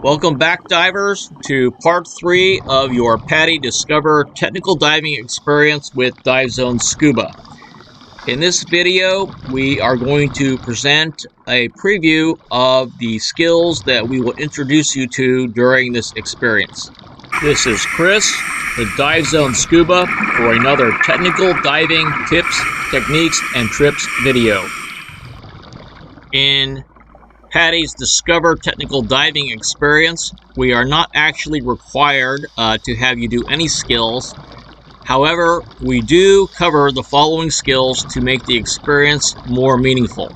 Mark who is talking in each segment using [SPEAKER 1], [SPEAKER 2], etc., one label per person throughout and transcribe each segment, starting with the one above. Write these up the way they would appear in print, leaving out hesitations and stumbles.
[SPEAKER 1] Welcome back, divers, to part 3 of your PADI Discover Technical Diving Experience with Dive Zone Scuba. In this video, we are going to present a preview of the skills that we will introduce you to during this experience. This is Chris with Dive Zone Scuba for another technical diving tips, techniques, and trips video. In PADI's Discover Technical Diving Experience, we are not actually required to have you do any skills. However, we do cover the following skills to make the experience more meaningful.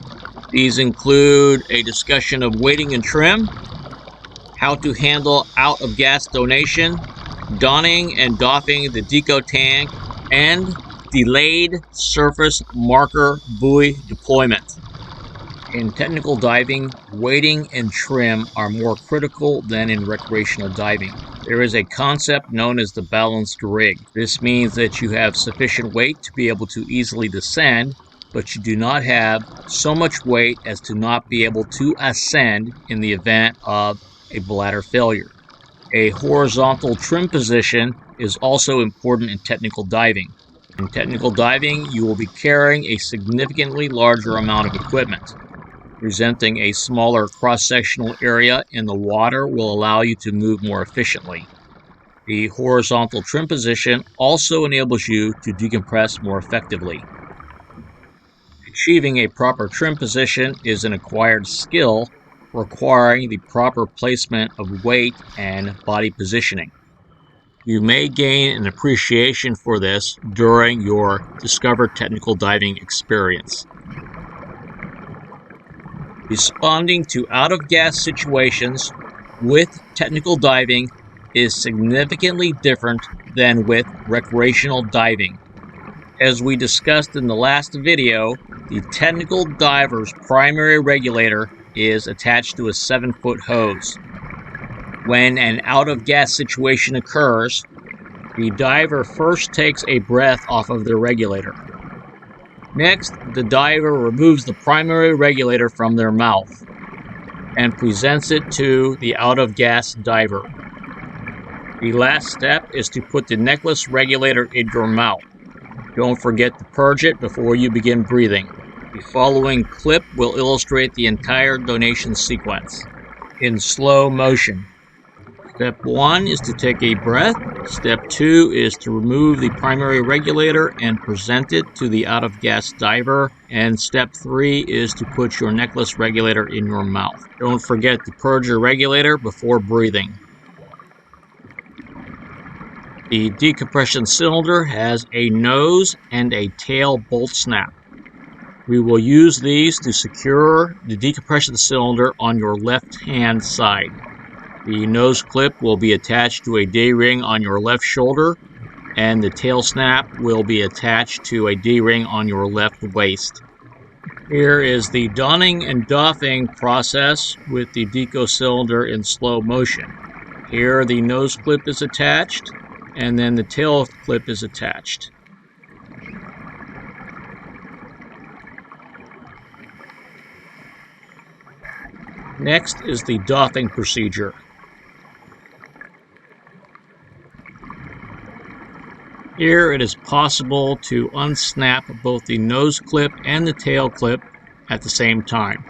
[SPEAKER 1] These include a discussion of weighting and trim, how to handle out-of-gas donation, donning and doffing the deco tank, and delayed surface marker buoy deployment. In technical diving, weighting and trim are more critical than in recreational diving. There is a concept known as the balanced rig. This means that you have sufficient weight to be able to easily descend, but you do not have so much weight as to not be able to ascend in the event of a bladder failure. A horizontal trim position is also important in technical diving. In technical diving, you will be carrying a significantly larger amount of equipment. Presenting a smaller cross-sectional area in the water will allow you to move more efficiently. The horizontal trim position also enables you to decompress more effectively. Achieving a proper trim position is an acquired skill requiring the proper placement of weight and body positioning. You may gain an appreciation for this during your Discover Technical Diving experience. Responding to out-of-gas situations with technical diving is significantly different than with recreational diving. As we discussed in the last video, the technical diver's primary regulator is attached to a 7-foot hose. When an out-of-gas situation occurs, the diver first takes a breath off of the regulator. Next, the diver removes the primary regulator from their mouth and presents it to the out-of-gas diver. The last step is to put the necklace regulator in your mouth. Don't forget to purge it before you begin breathing. The following clip will illustrate the entire donation sequence in slow motion. Step 1 is to take a breath. Step 2 is to remove the primary regulator and present it to the out-of-gas diver. And step 3 is to put your necklace regulator in your mouth. Don't forget to purge your regulator before breathing. The decompression cylinder has a nose and a tail bolt snap. We will use these to secure the decompression cylinder on your left-hand side. The nose clip will be attached to a D-ring on your left shoulder, and the tail snap will be attached to a D-ring on your left waist. Here is the donning and doffing process with the deco cylinder in slow motion. Here the nose clip is attached, and then the tail clip is attached. Next is the doffing procedure. Here it is possible to unsnap both the nose clip and the tail clip at the same time.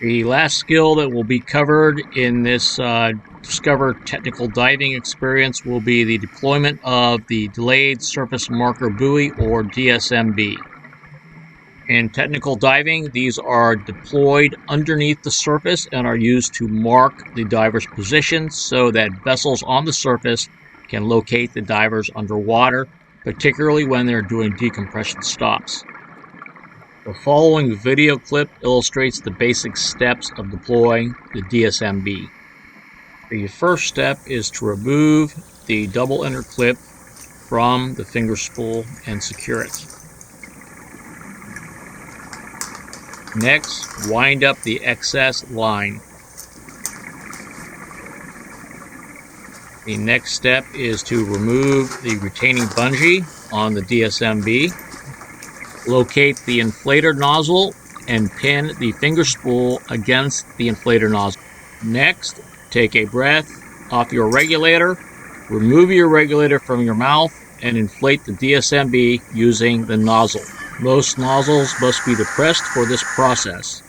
[SPEAKER 1] The last skill that will be covered in this Discover Technical Diving experience will be the deployment of the Delayed Surface Marker Buoy, or DSMB. In technical diving, these are deployed underneath the surface and are used to mark the diver's position so that vessels on the surface can locate the divers underwater, particularly when they're doing decompression stops. The following video clip illustrates the basic steps of deploying the DSMB. The first step is to remove the double ender clip from the finger spool and secure it. Next, wind up the excess line. The next step is to remove the retaining bungee on the DSMB. Locate the inflator nozzle and pin the finger spool against the inflator nozzle. Next, take a breath off your regulator, remove your regulator from your mouth, and inflate the DSMB using the nozzle. Most nozzles must be depressed for this process.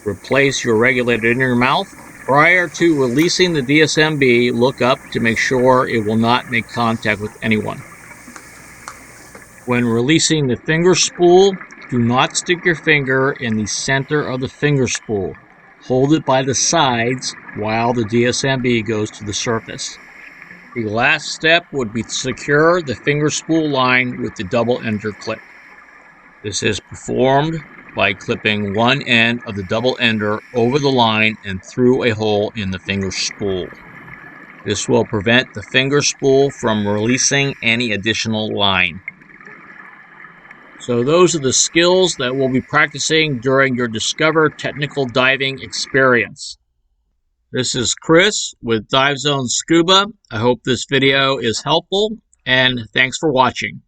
[SPEAKER 1] Replace your regulator in your mouth. Prior to releasing the DSMB, look up to make sure it will not make contact with anyone. When releasing the finger spool, do not stick your finger in the center of the finger spool. Hold it by the sides while the DSMB goes to the surface. The last step would be to secure the finger spool line with the double ender clip. This is performed by clipping one end of the double ender over the line and through a hole in the finger spool. This will prevent the finger spool from releasing any additional line. So those are the skills that we'll be practicing during your Discover Technical Diving experience. This is Chris with Dive Zone Scuba. I hope this video is helpful, and thanks for watching.